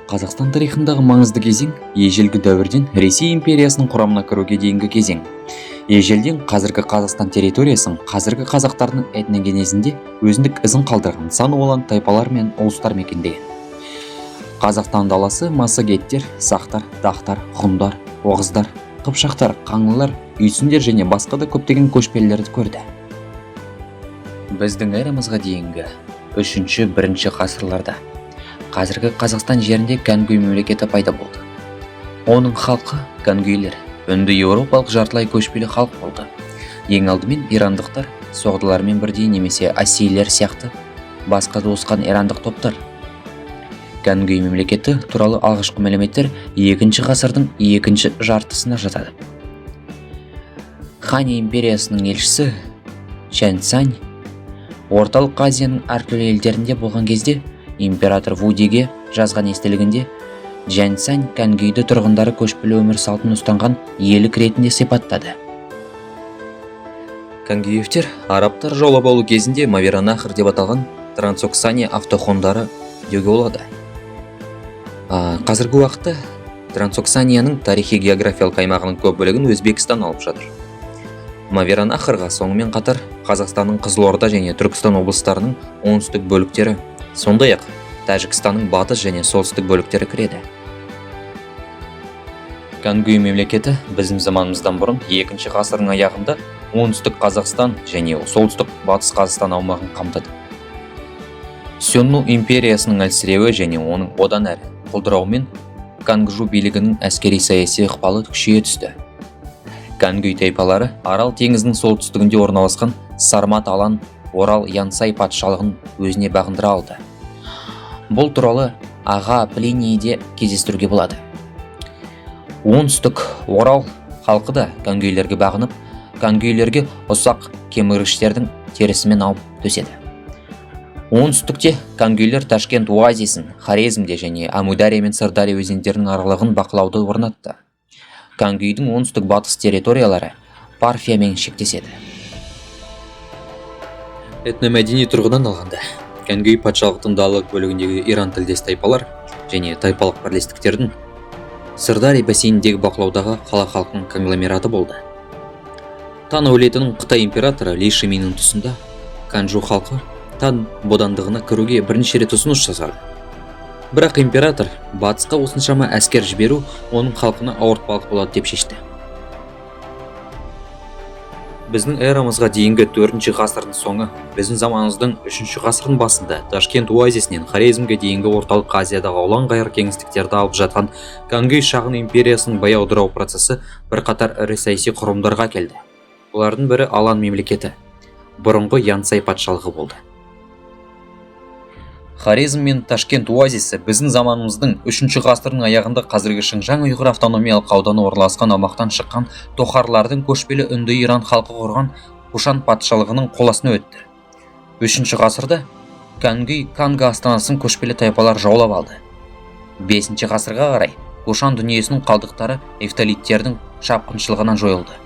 Қазақстан тарихындағы маңызды кезең ежелгі дәуірден Ресей империясының құрамына кіруге дейінгі кезең. Ежелден қазіргі Қазақстан территориясын қазіргі қазақтардың этногенезінде өзіндік ізін қалдырған сан алуан тайпалар мен ұлыстар мекендеген. Қазақстан даласы массагеттер, сақтар, дақтар, ғұндар, оғыздар, қыпшақтар, қаңлылар, үйсіндер және басқа да көптеген көшпелілерді көрді. Біздің эрамызға дейінгі 3-1 ғасырларда қазіргі Қазақстан жерінде кәнгуй мемлекеті пайда болды. Оның халқы кәнгуйлер, үнді еуропалық жартылай көшпелі халық болды. Ең алдымен ирандықтар, соғдылармен бірдей немесе ассийлер сияқты басқа да осқан ирандық топтар. Кәнгуй мемлекеті туралы алғашқы мәліметтер 2 ғасырдың 2 жартысына жатады. Хань империясының елшісі Чжан Цань орталық Азияның әртүрлі елдерінде болған кезде император Вудиге жазған естелігінде Чжан Цань кәнгуйді тұрғындары көшпелі өмір салтын ұстанған елік ретінде сипаттады. Кәнгуевтер арабтар жаулап алу кезінде Мавераннахр деп аталған Трансоксания автохондары деуге болады. Қазіргі уақытта Трансоксанияның тарихи-географиялық аймағының көп бөлігін Өзбекстан алып жатыр. Мавераннахрға сонымен қатар Қазақстанның Қызылорда және Түркістан облыстарының оңтүстік бөліктері, сондай-ақ Тәжікстанның батыс және солтүстік бөліктері кіреді. Кәнгуй мемлекеті біздің заманымыздан бұрын 2 ғасырдың аяғында оңтүстік Қазақстан және солтүстік батыс Қазақстан аумағын қамтыды. Сённу империясының әлсіреуі және оның одан әрі құлдырауымен Кангжу билігінің әскери-саяси ықпалы күшейе түсті. Кәнгуй тайпалары Арал теңізінің солтүстігінде орналасқан Сармат Алан, Орал Янсай патшалығын өзіне бағындыра алды. Бұл туралы аға Плинийде кездестіруге болады. Оңтүстік Орал халқы да кәнгуйлерге бағынып, кәнгуйлерге ұсақ кеміргіштердің терісімен алып төседі. Оңтүстікте кәнгуйлер Ташкент оазисін, Хорезмде және Амудария мен Сырдария өзендерінің аралығын бақылауды орнатты. Кәнгуйдің оңтүстік батыс территориялары Парфиямен шектеседі. Этномәдени тұрғыдан алғанда, кәнгуй патшалықтың далалық бөлігіндегі иран тілдес тайпалар және тайпалық бірлестіктердің Сырдария бассейніндегі бақылаудағы қала халқының конгломераты болды. Тан әулетінің Қытай императоры Ли Шиминнің тұсында Канжу халқы Тан бодандығына кіруге бірнеше рет ұсыныс жасады. Бірақ император батысқа осыншама әскер жіберу оның халқына ауыртпалық болады деп шешті. Біздің эрамызға дейінгі 4 ғасырдың соңы, біздің заманымыздың 3 ғасырдың басында Ташкент оазисінен Хорезмге дейінгі орталық Азиядағы ұлан-ғайыр кеңістіктерді алып жатқан Кәнгуй шағын империясының баяу ыдырау процесі бірқатар ірі саяси құрылымдарға келді. Олардың бірі Алан мемлекеті, бұрынғы Янсай патшалығы болды. Хорезм мен Ташкент оазисі біздің заманымыздың 3 ғасырдың аяғында қазіргі Шыңжаң ұйғыр автономиялық ауданы орналасқан аумақтан шыққан тохарлардың көшпелі үнді иран халқы құрған Кушан патшалығының қоластына өтті. 3 ғасырда Кәнгуй Канга астанасын көшпелі тайпалар жаулап алды. 5 ғасырға қарай Кушан дүниесінің қалдықтары эфталиттердің шапқыншылығынан жойылды.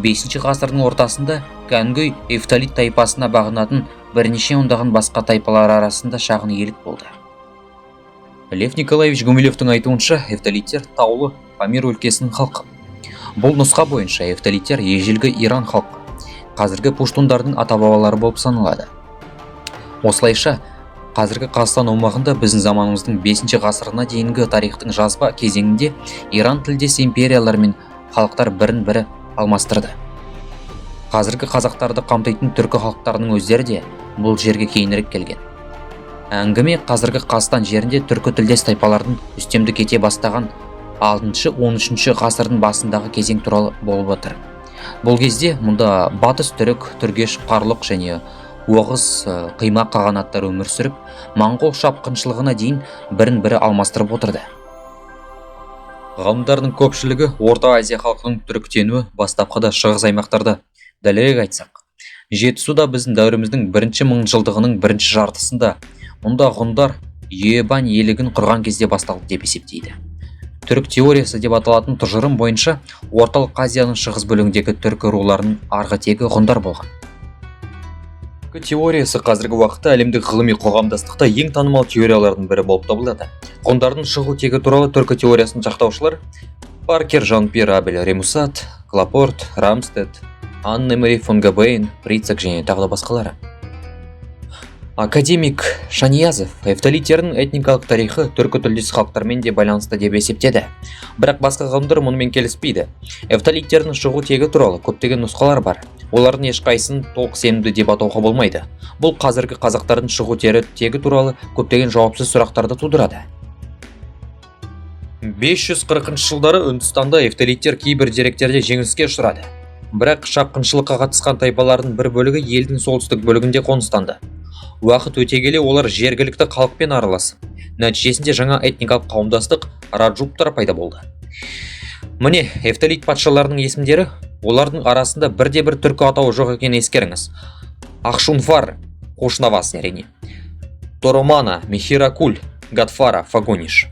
5 ғасырдың ортасында Кәнгуй эфталит тайпасына бағынатын бірнеше ондаған басқа тайпалар арасында шағын иелік болды. Лев Николаевич Гумилевтің айтуынша, эфталиттер таулы Памир өлкесінің халқы. Бұл нұсқа бойынша эфталиттер ежелгі Иран халқы, қазіргі пуштундардың ата-бабалары болып саналады. Осылайша, қазіргі Қазақстан аумағында біздің заманымыздың 5 ғасырына дейінгі тарихтың жазба кезеңінде Иран тілдес империялар мен халықтар бірін-бірі алмастырды. Қазіргі қазақтарды қамтитын түркі халықтарының өздері де бұл жерге кейінірек келген. Әңгіме қазіргі Қазақстан жерінде түркі тілдес тайпалардың үстемдік ете бастаған 6-13 ғасырдың басындағы кезең туралы болып отыр. Бұл кезде мұнда батыс түрік, түргеш, қарлық және оғыз қимақ қағанаттар өмір сүріп, моңғол шапқыншылығына дейін бірін-бірі алмастырып отырды. Ғалымдардың көпшілігі Орта Азия халқының түріктенуі бастапқыда шығыс аймақтарда. Дәлірек айтсақ, Жетісуда біздің дәуіріміздің 1 мыңжылдығының 1 жартысында мұнда ғұндар Ебань елігін құрған кезде басталды деп есептейді. Түрік теориясы деп аталатын тұжырым бойынша орталық Азияның шығыс бөлігіндегі түркі руларының арғы тегі ғұндар болған. Түркі теориясы қазіргі уақытта әлемдік ғылыми қоғамдастықта ең танымал теориялардың бірі болып табылады. Ғұндардың шығу тегі туралы түркі теориясын жақтаушылар Паркер, Жан-Пьер Абель Ремусат, Клапорт, Рамстед, Анне Мари фон Габейн, Прицак және тағы да басқалары. Академик Шаниязов эвталиттердің этникалық тарихы түркі тілдес халықтармен де байланысты деп есептеді. Бірақ басқа ғалымдар мұнымен келіспейді. Эвталиттердің шығу тегі туралы көптеген нұсқалар бар. Олардың ешқайсысын толық сенімді деп атауға болмайды. Бұл қазіргі қазақтардың шығу тегі туралы көптеген жауапсыз сұрақтарды тудырады. 540 жылдары Үндістанда эвталиттер кейбір деректерде жеңіліске ұшырады. Бірақ шапқыншылыққа қатысқан тайпалардың бір бөлігі елдің солтүстік бөлігінде қоныстанды. Уақыт өте келе олар жергілікті халықпен араласып, нәтижесінде жаңа этникалық қауымдастық раджуптар пайда болды. Міне, эвталит патшаларының есімдері, олардың арасында бірде-бір түркі атауы жоқ екенін ескеріңіз. Ақшунфар, Қошнавас әрине. Торомана, Мехиракуль, Гадфара, Фагониш.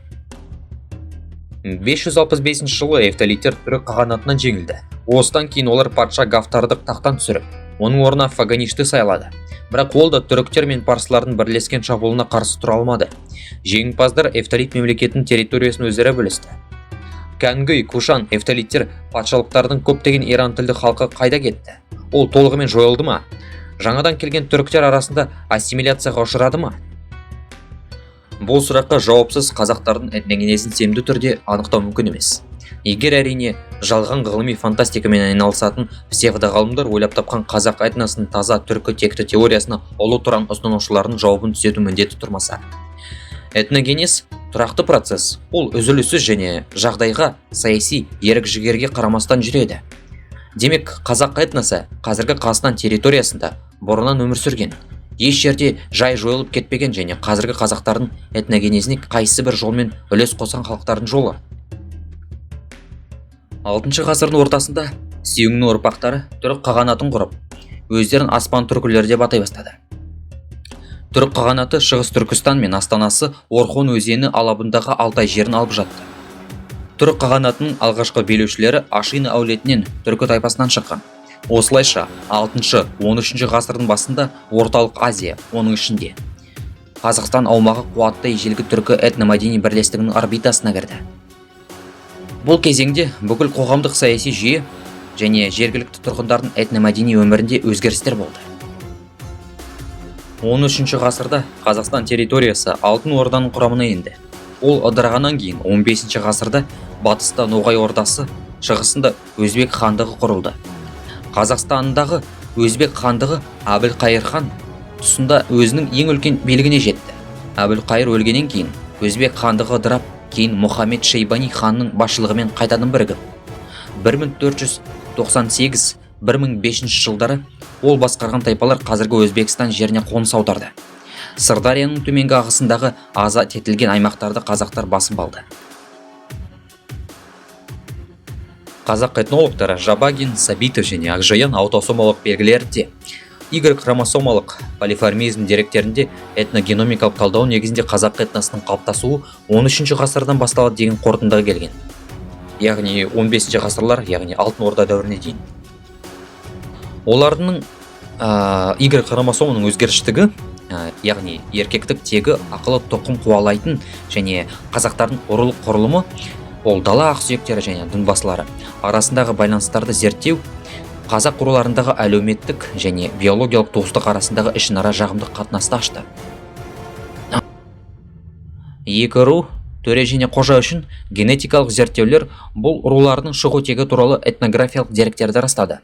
565 жылы эвталиттер түрік қағанатынан жеңілді. Осыдан кейін олар патша Гафтарды тақтан түсіріп, оның орнына Фаганишті сайлады. Бірақ ол да түріктер мен парсылардың бірлескен шабуылына қарсы тұра алмады. Жеңімпаздар эвталит мемлекетінің территориясын өздері бөлісті. Кәнгөй, Кушан, эвталиттер патшалықтардың көптеген иран тілді халқы қайда кетті? Ол толығымен жойылды ма? Жаңадан келген түріктер арасында ассимиляцияға ұшырады ма? Бұл сұраққа жауапсыз қазақтардың этногенезін сенімді түрде анықтау мүмкін емес. Егер әрине жалған ғылыми фантастикамен айналысатын псевдоғалымдар ойлап тапқан қазақ этносының таза түркі текті теориясына ұлы тұран ұсынушылардың жауабын түзету міндеті тұрмаса. Этногенез тұрақты процесс, ол үзіліссіз және жағдайға, саяси ерік-жігерге қарамастан жүреді. Демек, қазақ этносы қазіргі Қазақстан территориясында бұрыннан өмір сүрген, еш жерде жай жойылып кетпеген және қазіргі қазақтардың этногенезіне қайсы бір жолмен үлес қосқан халықтардың жолы. 6 ғасырдың ортасында Сүйіңнің ұрпақтары түрік қағанатын құрып, өздерін аспан түркілері деп атай бастады. Түрік қағанаты Шығыс Түркістан мен астанасы Орхон өзені алабындағы Алтай жерін алып жатты. Түрік қағанатының алғашқы билеушілері Ашина әулетінен түркі тайпасынан шыққан. Осылайша 6-13 ғасырдың басында Орталық Азия, оның ішінде Қазақстан аумағы қуатты ежелгі түркі этномәдени бірлестігінің орбитасына кірді. Бұл кезеңде бүкіл қоғамдық саяси жүйе және жергілікті тұрғындардың этномәдени өмірінде өзгерістер болды. 13 ғасырда Қазақстан территориясы Алтын Орданың құрамына енді. Ол ыдырағаннан кейін 15 ғасырда батыста Ноғай ордасы, шығысында Өзбек хандығы құрылды. Қазақстандағы Өзбек хандығы Әбілқайыр хан тұсында өзінің ең үлкен билігіне жетті. Әбілқайыр өлгеннен кейін Өзбек хандығы ыдырап, кейін Мұхаммед Шейбани ханның басшылығымен қайтадан бірігіп, 1498-1500 жылдары ол басқарған тайпалар қазіргі Өзбекстан жеріне қоныс аударды. Сырдарияның төменгі ағысындағы азат етілген аймақтарды қазақтар басып алды. Қазақ этнологтары Жабагин, Сабитов және Ақжаян аутосомалық белгілерде Y хромосомалық полифармизм деректерінде этногеномикалық талдау негізінде қазақ этносының қалыптасуы 13 ғасырдан басталады деген қорытындыға келген. Яғни 15 ғасырлар, яғни Алтын Орда дәуіріне дейін. Олардың Y хромосомының өзгеріштігі, яғни еркектік тегі ақылы тұқым қуалайтын және қазақтардың ұрылық құрылымы, ол дала ақсүйектері және дінбасылары арасындағы байланыстарды зерттеу, қазақ руларындағы әлеуметтік және биологиялық туыстық арасындағы ішінара жағымдық қатынасты ашты. Екі ру, төре және қожа үшін генетикалық зерттеулер бұл рулардың шығу тегі туралы этнографиялық деректерді растады.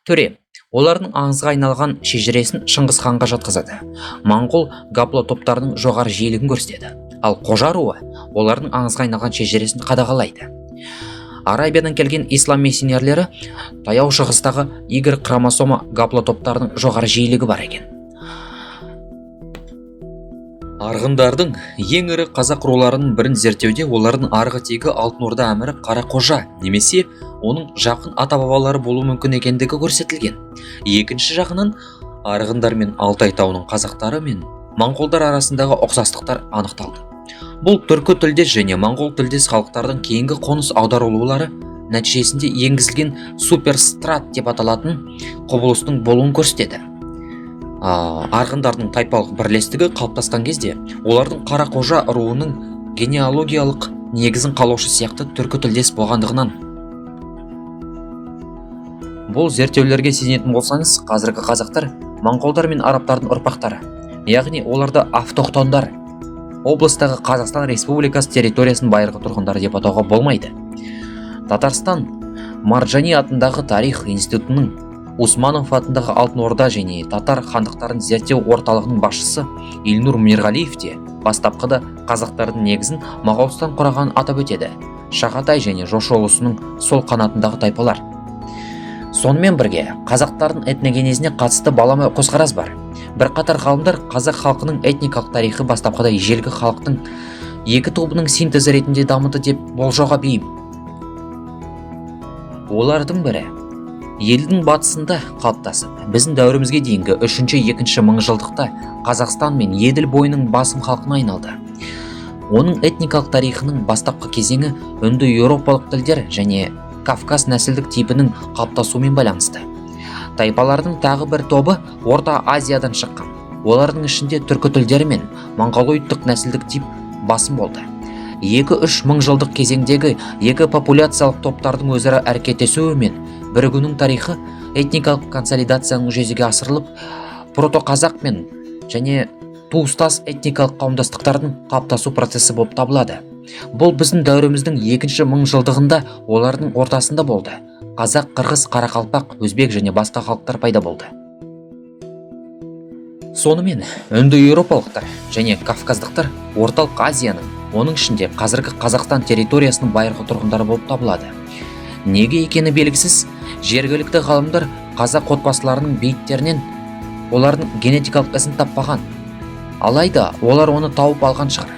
Төре, олардың аңызға айналған шежіресін Шыңғыс ханға жатқызады. Моңғол гаплотоптарының жоғары жиілігін көрсетеді. Ал қожа руы олардың аңызға айналған шежіресін қадағалайды. Арабиядан келген ислам миссионерлері таяу шығыстағы Y хромосома гаплотоптарының жоғары жиілігі бар екен. Арғындардың ең ірі қазақ руларының бірін зерттеуде олардың арғы тегі Алтын Орда әмірі Қарақожа немесе оның жақын ата-бабалары болуы мүмкін екендігі көрсетілген. Екінші жағынан арғындар мен Алтай тауының қазақтары мен моңғолдар арасындағы ұқсастықтар анықталды. Бұл түркі тілдес және моңғол тілдес халықтардың кейінгі қоныс аударылулары нәтижесінде енгізілген суперстрат деп аталатын құбылыстың болуын көрсетеді. арғындардың тайпалық бірлестігі қалыптасқан кезде олардың Қарақожа руының генеалогиялық негізін қалаушы сияқты түркі тілдес болғандығынан. Бұл зерттеулерге сенетін болсаңыз, қазіргі қазақтар моңғолдар мен арабтардың ұрпақтары, яғни оларды автохтондар, облыстағы Қазақстан Республикасы территориясының байырғы тұрғындары деп атауға болмайды. Татарстан Марджани атындағы тарих институтының, Усманов атындағы Алтын Орда және татар хандықтарын зерттеу орталығының басшысы Илнур Мерғалиев те бастапқыда қазақтардың негізін Моғолстан құрағанын атап өтеді. Шағатай және Жошы ұлысының сол қанатындағы тайпалар. Сонымен бірге, қазақтардың этногенезіне қатысты балама көзқарас бар. Бірқатар ғалымдар қазақ халқының этникалық тарихы бастапқыда ежелгі халықтың екі тобының синтезі ретінде дамыды деп болжауға бейім. Олардың бірі елдің батысында қалыптасып, біздің дәуірімізге дейінгі 3-2 мыңжылдықта Қазақстан мен Еділ бойының басым халқына айналды. Оның этникалық тарихының бастапқы кезеңі үнді еуропалық тілдер және Кавказ нәсілдік типінің қалыптасуымен байланысты. Тайпалардың тағы бір тобы Орта Азиядан шыққан. Олардың ішінде түркі тілдері мен монғолоидтық нәсілдік тип басым болды. 2-3 мыңжылдық кезеңдегі екі популяциялық топтардың өзара әрекеттесуі мен бірігуінің тарихы этникалық консолидацияның жүзеге асырылып, протоқазақ мен және туыстас этникалық қауымдастықтардың қалыптасу процесі болып табылады. Бұл біздің дәуіріміздің 2 мыңжылдығында, олардың ортасында болды. Қазақ, қырғыз, қарақалпақ, өзбек және басқа халықтар пайда болды. Сонымен, үнді еуропалықтар және кавказдықтар орталық Азияның, оның ішінде қазіргі Қазақстан территориясының байырғы тұрғындары болып табылады. Неге екені белгісіз, жергілікті ғалымдар қазақ отбасыларының бейіттерінен олардың генетикалық ізін таппаған. Алайда олар оны тауып алған шығар.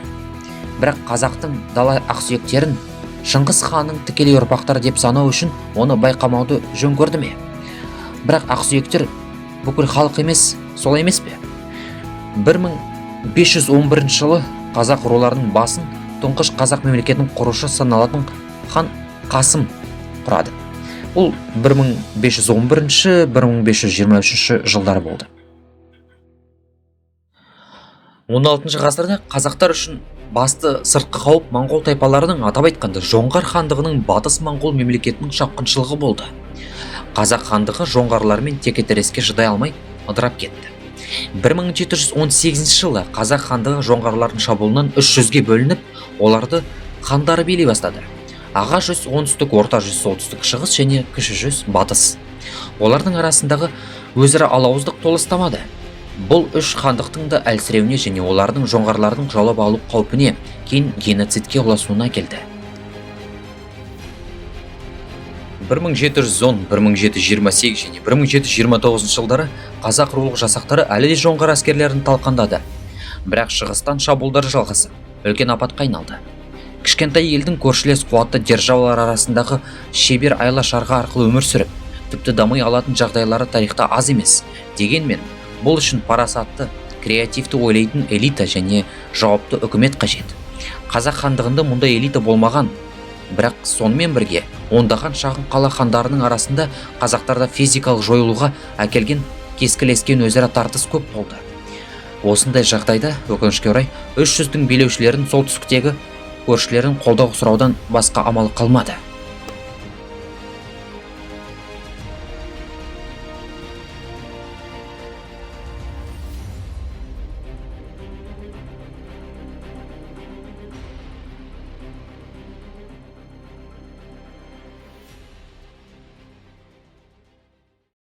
Бірақ қазақтың дала ақсүйектерін Шыңғыс ханның тікелей ұрпақтары деп санау үшін оны байқамауды жөн көрді ме? Бірақ ақсүйектер бүкіл халық емес, солай емес пе? 1511 жылы қазақ руларының басын тұңғыш қазақ мемлекетінің құрушы саналатын хан Қасым құрады. Бұл 1511-1523 жылдары болды. 16 ғасырда қазақтар үшін басты сыртқы қауіп моңғол тайпаларының, атап айтқанда Жоңғар хандығының батыс моңғол мемлекетінің шапқыншылығы болды. Қазақ хандығы жоңғарлармен текетіреске шыдай алмай ыдырап кетті. 1718 жылы қазақ хандығы жоңғарлардың шабуылынан 300-ге бөлініп, оларды хандары билей бастады. Аға жүз оңтүстік, орта жүз солтүстік, шығыс және кіші жүз батыс. Олардың арасындағы өзара алауыздық толастамады. Бұл үш хандықтың да әлсіреуіне және олардың жоңғарлардың жаулап алу қаупіне, кейін геноцидке ұласуына келді. 1710, 1728 және 1729 жылдары қазақ рулық жасақтары әлі де жоңғар әскерлерін талқандады. Бірақ шығыстан шабуылдар жалғасып, үлкен апатқа айналды. Кішкентай елдің көршілес қуатты державалар арасындағы шебер айла-шарға арқылы өмір сүріп, тіпті дамый алатын жағдайлары тарихта аз емес. Дегенмен, бұл үшін парасатты, креативті ойлайтын элита және жауапты үкімет қажет. Қазақ хандығында мұндай элита болмаған. Бірақ сонымен бірге, ондаған шағын қала хандарының арасында қазақтарда физикалық жойылуға әкелген кескілескен өзара тартыс көп болды. Осындай жағдайда, өкінішке орай, 300-дің билеушілерін солтүстіктегі көршілерін қолдау сұраудан басқа амалы қалмады.